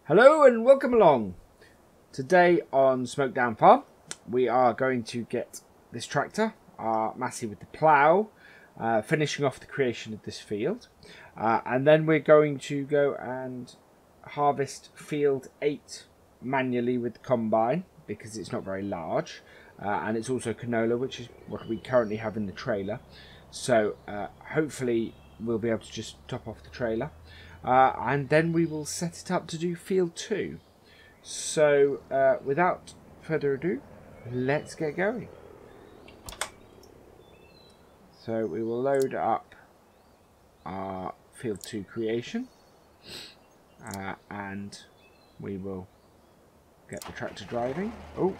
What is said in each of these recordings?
Hello and welcome along. Today on Smokedown farm we are going to get this tractor, our Massey with the plough, finishing off the creation of this field, and then we're going to go and harvest field 8 manually with the combine because it's not very large, and it's also canola, which is what we currently have in the trailer. So hopefully we'll be able to just top off the trailer. And then we will set it up to do field 2. So without further ado, let's get going. So we will load up our field 2 creation, and we will get the tractor driving. Oh,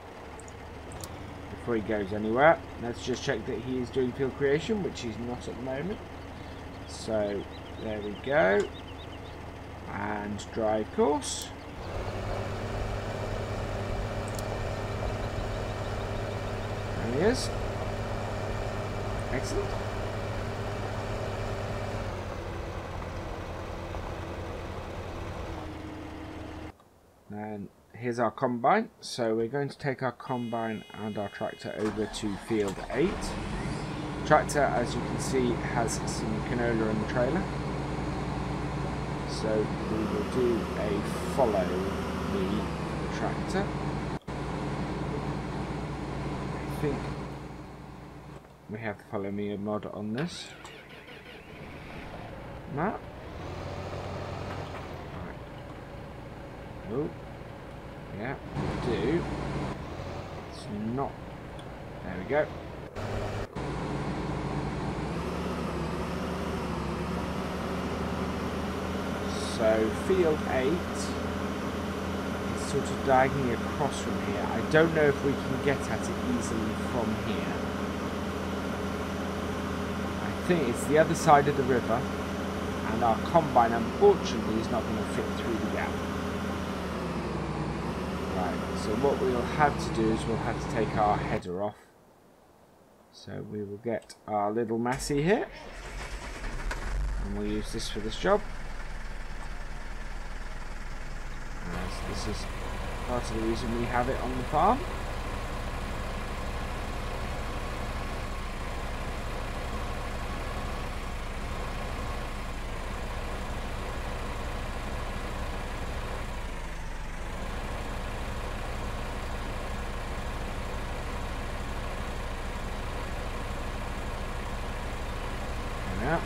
before he goes anywhere, let's just check that he is doing field creation, which he's not at the moment. So there we go. And drive course. There he is. Excellent. And here's our combine. So we're going to take our combine and our tractor over to field 8. Tractor, as you can see, has some canola in the trailer. So we will do a follow me tractor. I think we have the follow me mod on this map. Right. Oh, yeah, we do. It's not. There we go. So field 8 is sort of diagonally across from here. I don't know if we can get at it easily from here. I think it's the other side of the river, and our combine unfortunately is not going to fit through the gap. Right, so what we'll have to do is we'll have to take our header off. So we will get our little Massey here, and we'll use this for this job. This is part of the reason we have it on the farm. Yeah.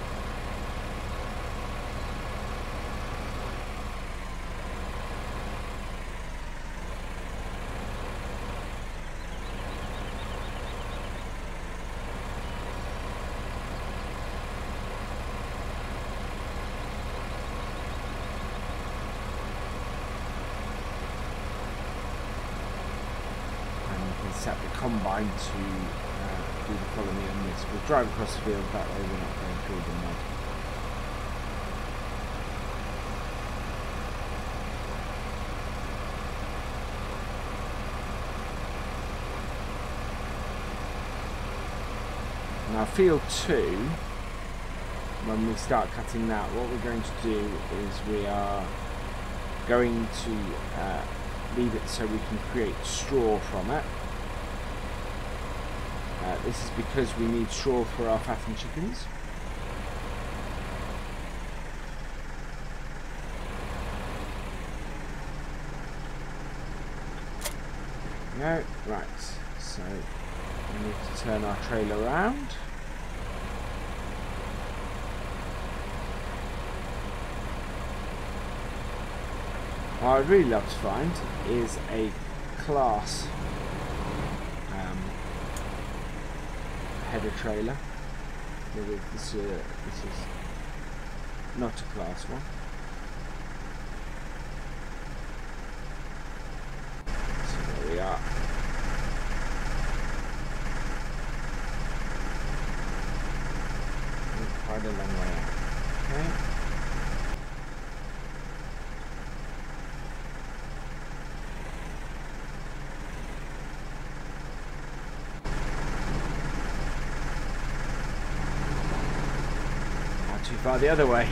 Set the combine to do the follow me on this. We'll drive across the field, that way we're not going through the mud. Now field 2, when we start cutting that, what we're going to do is we are going to leave it so we can create straw from it. This is because we need straw for our fattened chickens. No, right, so we need to turn our trailer around. What I'd really love to find is a class header trailer. This is not a class one. So there we are. Quite a long way out. Okay. Too far the other way.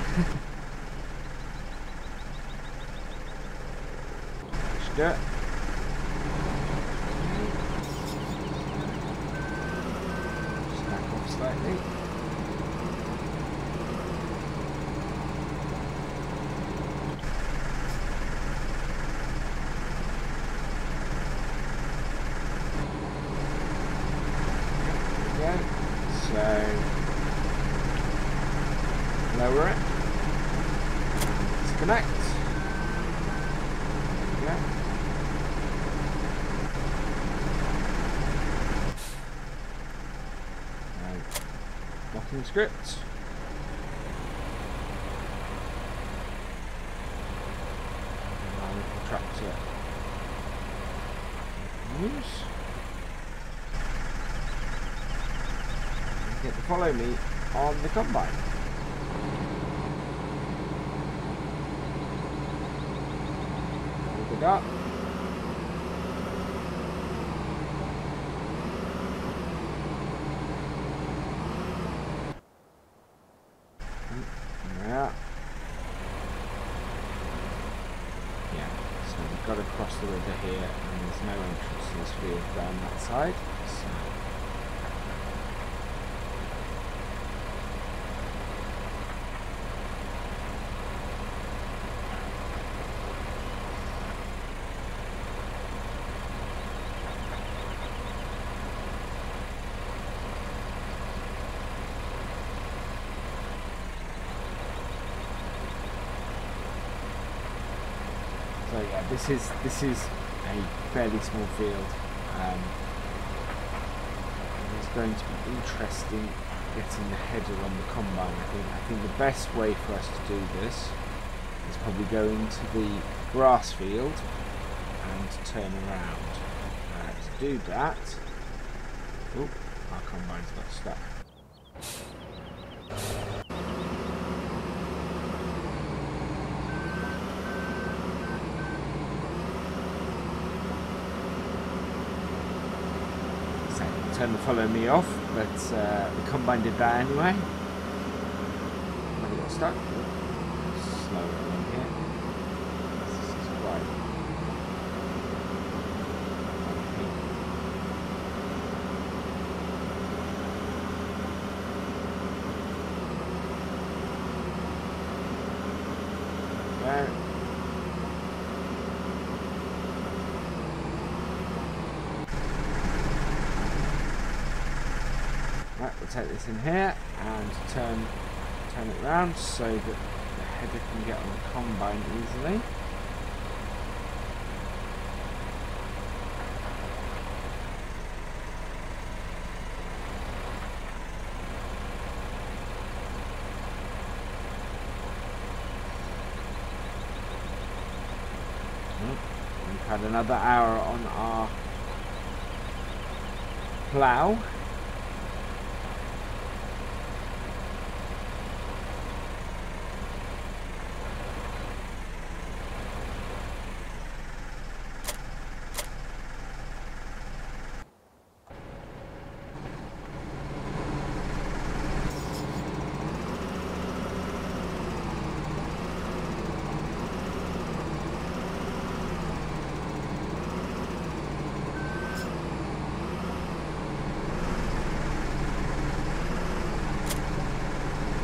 do it. Just back off slightly. Lower it. Disconnect. Yeah. Locking script. Tractor. Use. Get to follow me on the combine. Hold it up. Yeah, so we've got to cross the river here, and there's no entrance to this field down that side. So yeah, this is a fairly small field. It's going to be interesting getting the header on the combine. I think the best way for us to do this is probably go into the grass field and turn around. To do that, oh, our combine's got stuck. Turn the follow me off, but the combine did that anyway. Maybe got stuck. Slow along here. This is quite. There. Right, we'll take this in here and turn it around so that the header can get on the combine easily. We've had another hour on our plough.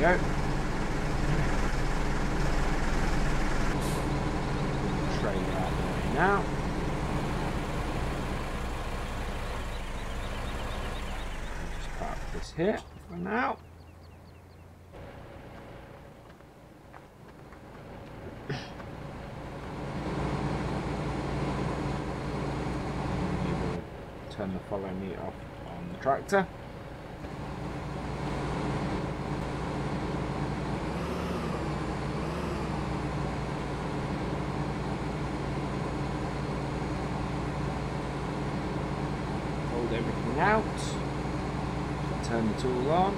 Go. Tray out the way now. Just park this here for now. Turn the follow me off on the tractor. Everything out, turn the tool on,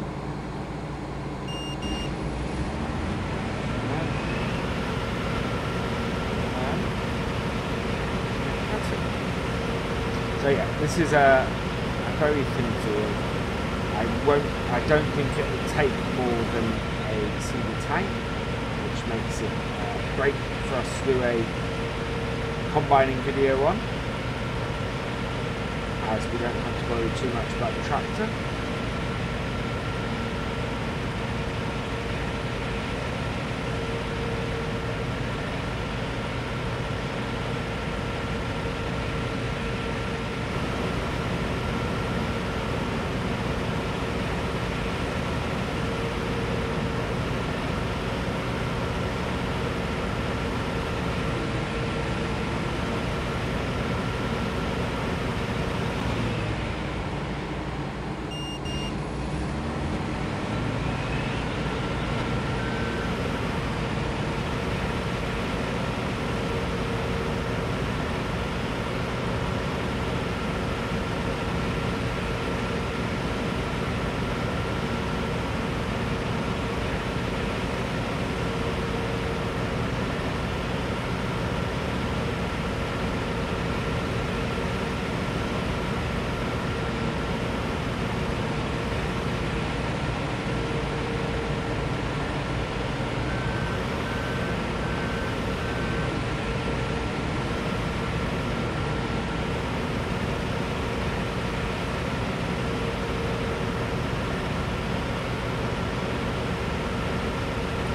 that's it. So yeah, this is a very thin field. I don't think it will take more than a single tank, which makes it great for us to do a combining video on, as we don't have to worry too much about the tractor.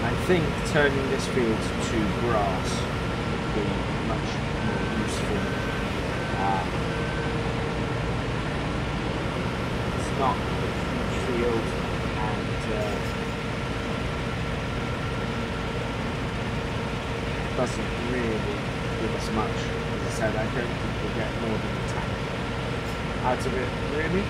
I think turning this field to grass would be much more useful. It's not a huge field and doesn't really give us much. As I said, I don't think we'll get more than a tank out of it, really.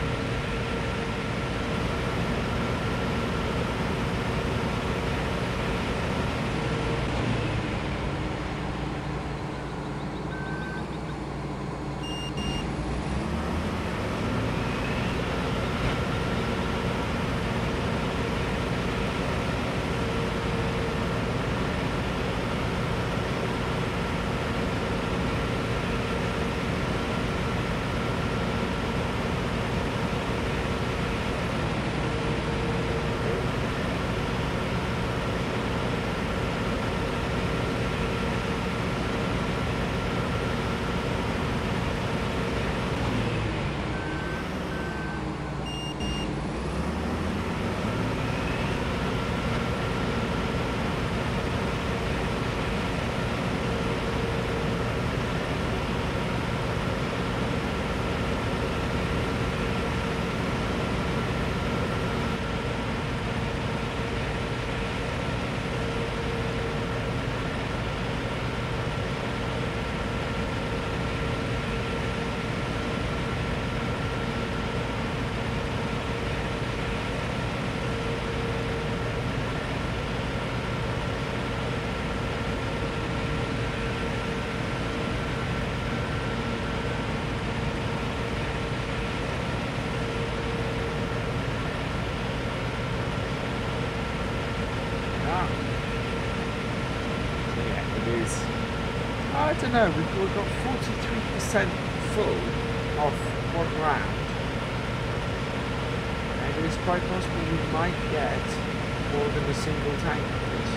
I don't know, we've got 43% full of one round, and it's quite possible we might get more than a single tank of this.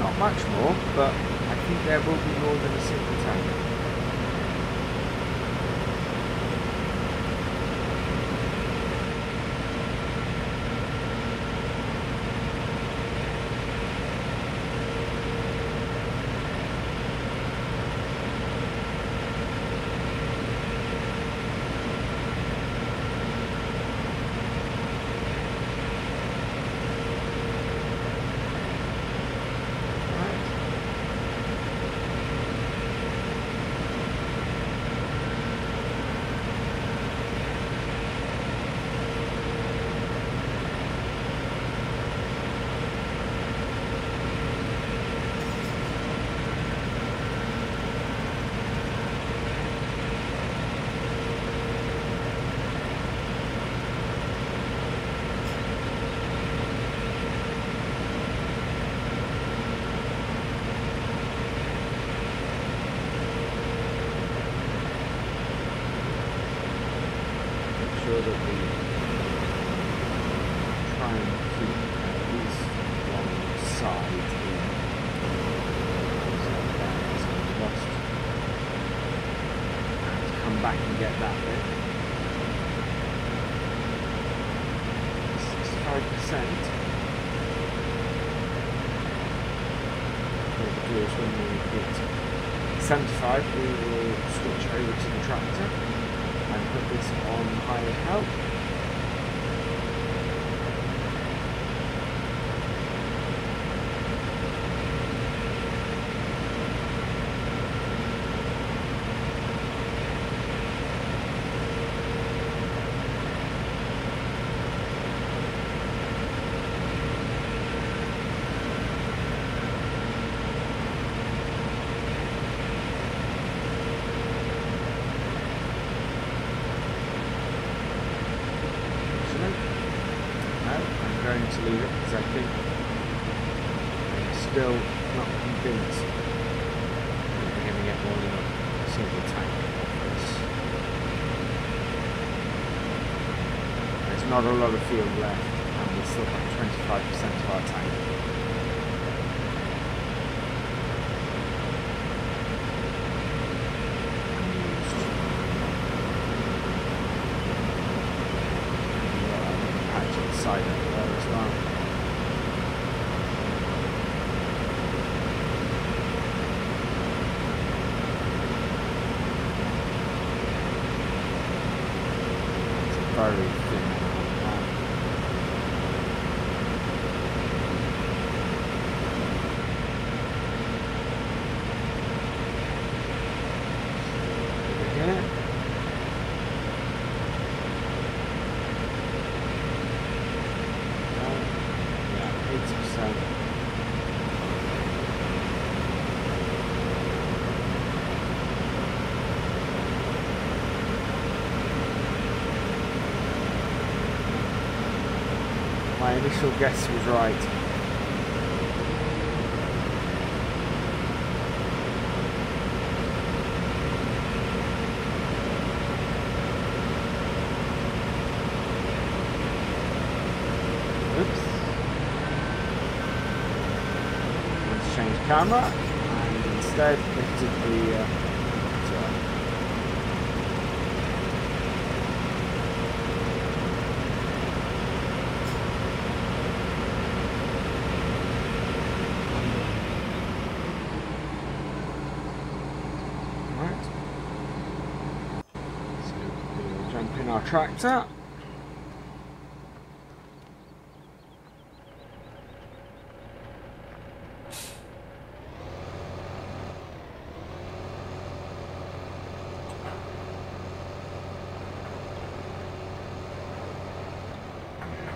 Not much more, but I think there will be more than a single tank. sure that we try and keep at least one side in. So that's lost. And come back and get that bit. 65%. What we'll do is when we hit 75, we will switch over to the tractor and put this on hired help. To leave it because I think I'm still not convinced that we're going to get more than a single tank off this. There's not a lot of field left and we still have 25% of our tank. Patch on the side over there as well. Very thin. Over here. Yeah, 80%. My initial guess was right. Oops. Let's change camera and instead lifted the in our tractor.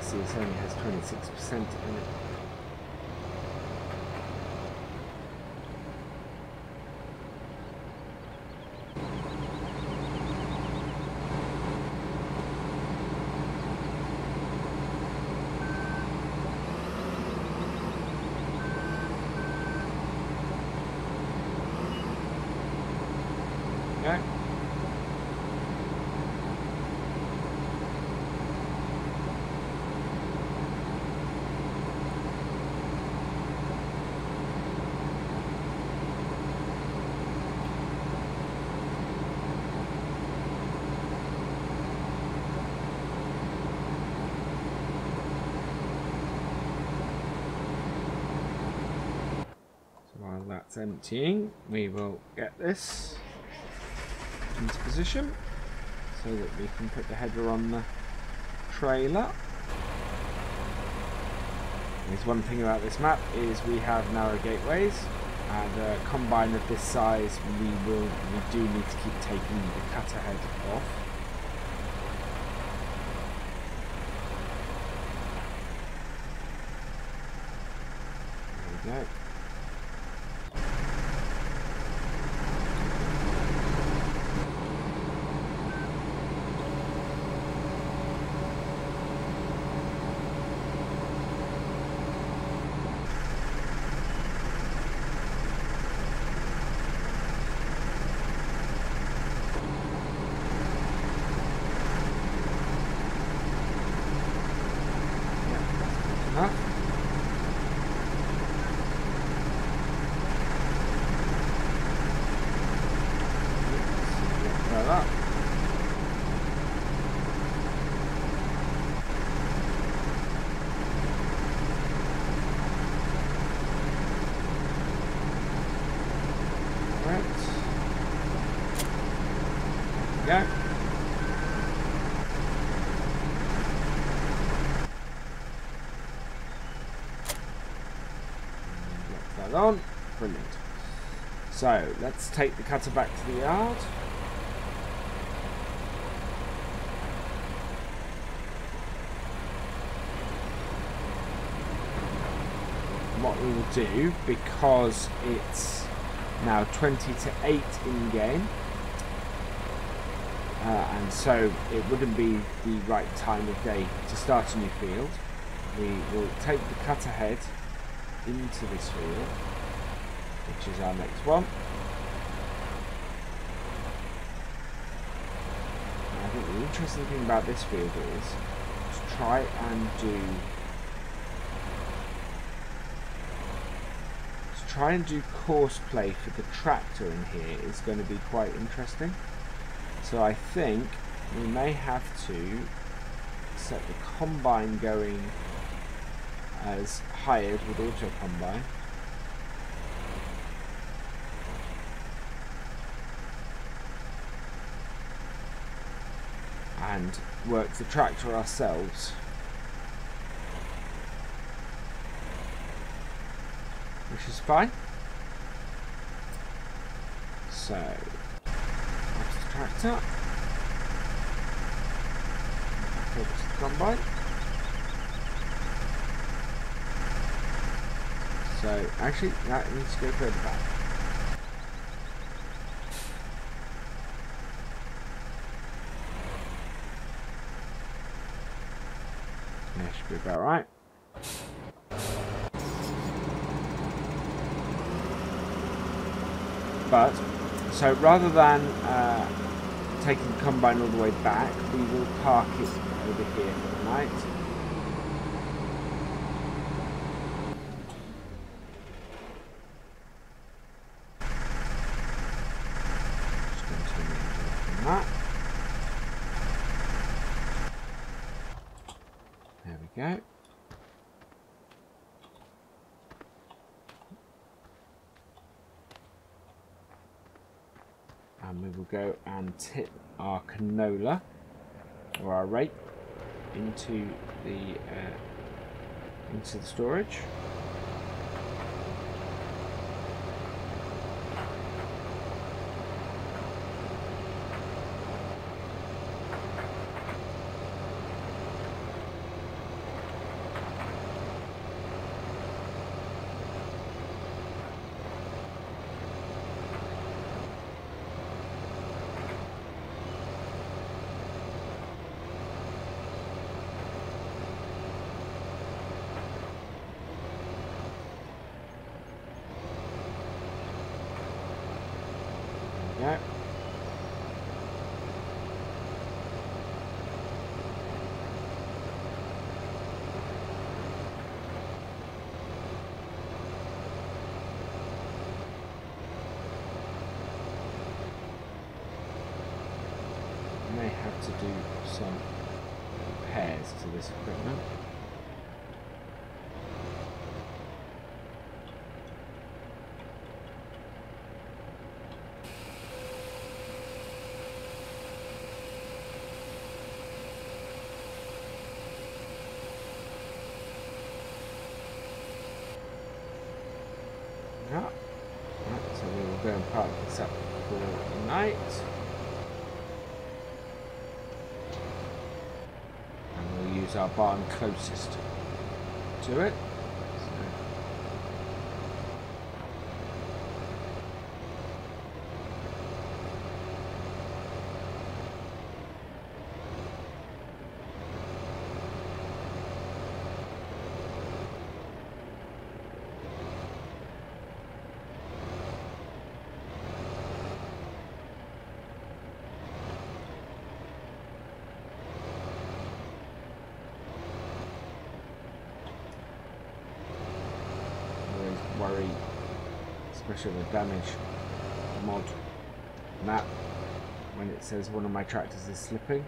See, this only has 26% in it. Okay. So while that's emptying, we will get this into position so that we can put the header on the trailer. There's one thing about this map is we have narrow gateways, and a combine of this size we do need to keep taking the cutter head off. There we go. that on. Brilliant. So let's take the cutter back to the yard. What we will do, because it's now 20 to 8 in game, and so it wouldn't be the right time of day to start a new field, we will take the cutter head into this field, which is our next one. And I think the interesting thing about this field is to try and do Courseplay for the tractor in here is going to be quite interesting. So I think we may have to set the combine going as hired with Autocombine. And work the tractor ourselves. Which is fine. So, that's the tractor. Back over to the combine. So, actually, that needs to go further back. That should be about right. But, so rather than taking the combine all the way back, we will park it over here for the night. Just going to turn the engine off on that. There we go. And we will go and tip our canola or our rape into the storage. Yeah. May have to do some repairs to this equipment. Yeah. Right, so we will go and park this up for the night. And we'll use our barn closest to it. Worry, especially the damage mod map, when it says one of my tractors is slipping.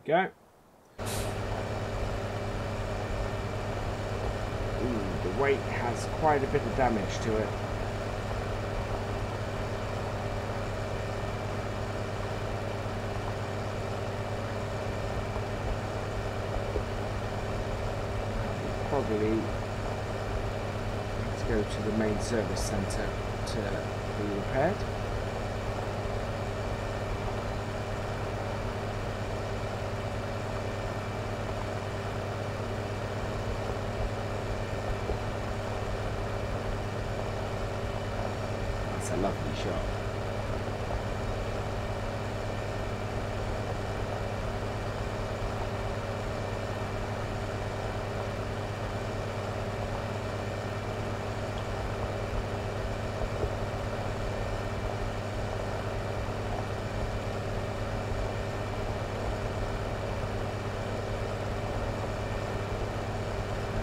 we go. Ooh, the weight has quite a bit of damage to it. Probably need to go to the main service centre to be repaired. That's a lovely shot.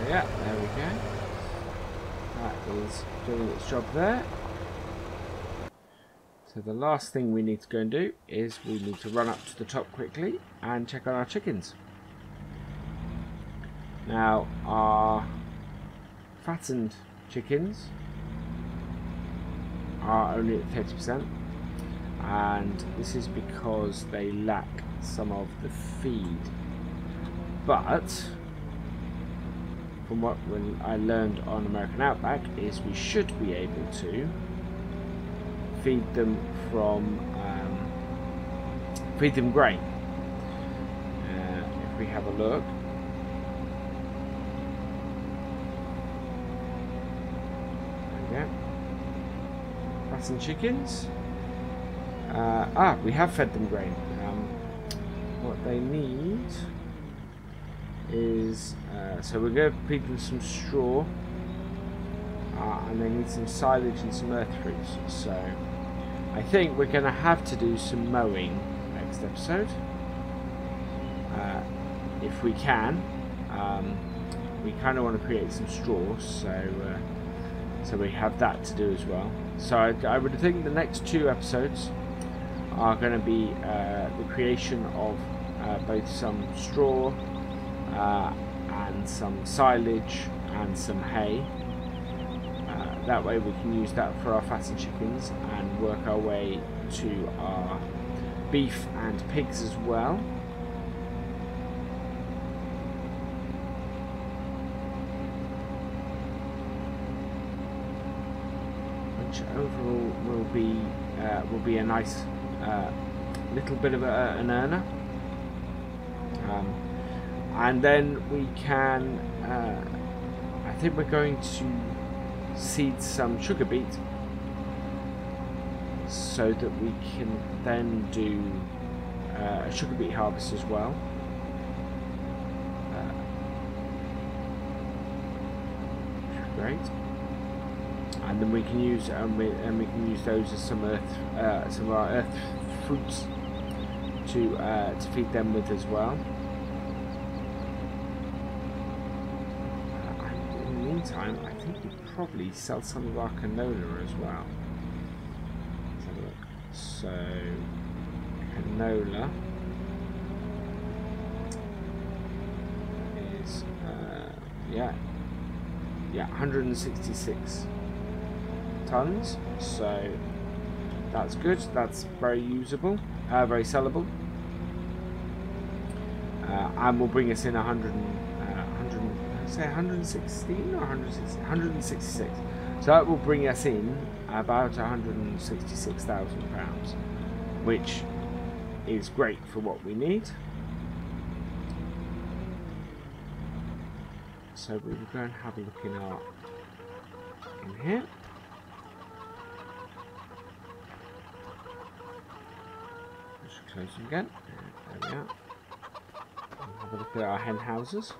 Yeah, there we go. That is doing its job there. So the last thing we need to go and do is we need to run up to the top quickly and check on our chickens. Now, our fattened chickens are only at 30%, and this is because they lack some of the feed. But from what I learned on American Outback is we should be able to feed them grain. If we have a look, there we go. Fattened chickens. We have fed them grain. What they need is so we're going to feed them some straw, and they need some silage and some earth fruits. So I think we're going to have to do some mowing next episode, if we can. We kind of want to create some straw, so we have that to do as well. So I would think the next 2 episodes are going to be the creation of both some straw and some silage and some hay. That way we can use that for our fattened chickens and work our way to our beef and pigs as well. Which overall will be a nice little bit of an earner. And then we can, I think we're going to seed some sugar beet so that we can then do a sugar beet harvest as well. Great. And then we can use we can use those as some of our earth fruits to feed them with as well. Time, I think we probably sell some of our canola as well. Let's have a look. So canola is 166 tons. So that's good. That's very usable, very sellable, and will bring us in 116 or 166. So that will bring us in about £166,000, which is great for what we need. So we will go and have a look in here. Just close them again. There we are. Have a look at our hen houses.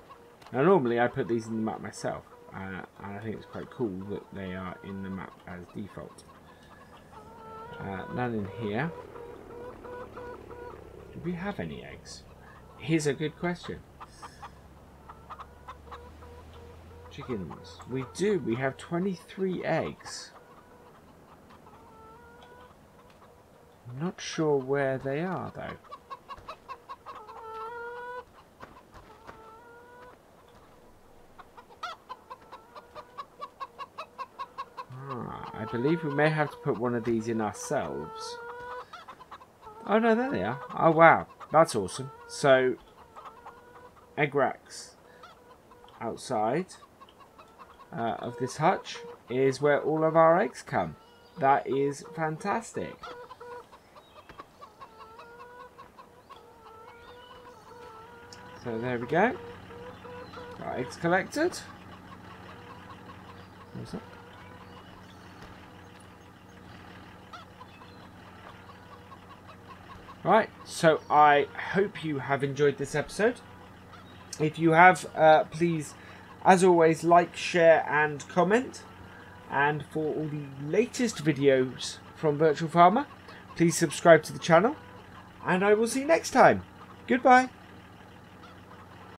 Now normally I put these in the map myself, and I think it's quite cool that they are in the map as default. None in here. Do we have any eggs? Here's a good question. Chickens. We do. We have 23 eggs. I'm not sure where they are though. I believe we may have to put one of these in ourselves. Oh no, there they are. Oh wow, that's awesome. So, egg racks outside of this hutch is where all of our eggs come. That is fantastic. So there we go. Our eggs collected. What's that? Right, so I hope you have enjoyed this episode. If you have, please, as always, like, share and comment. And for all the latest videos from Virtual Farmer, please subscribe to the channel. And I will see you next time. Goodbye.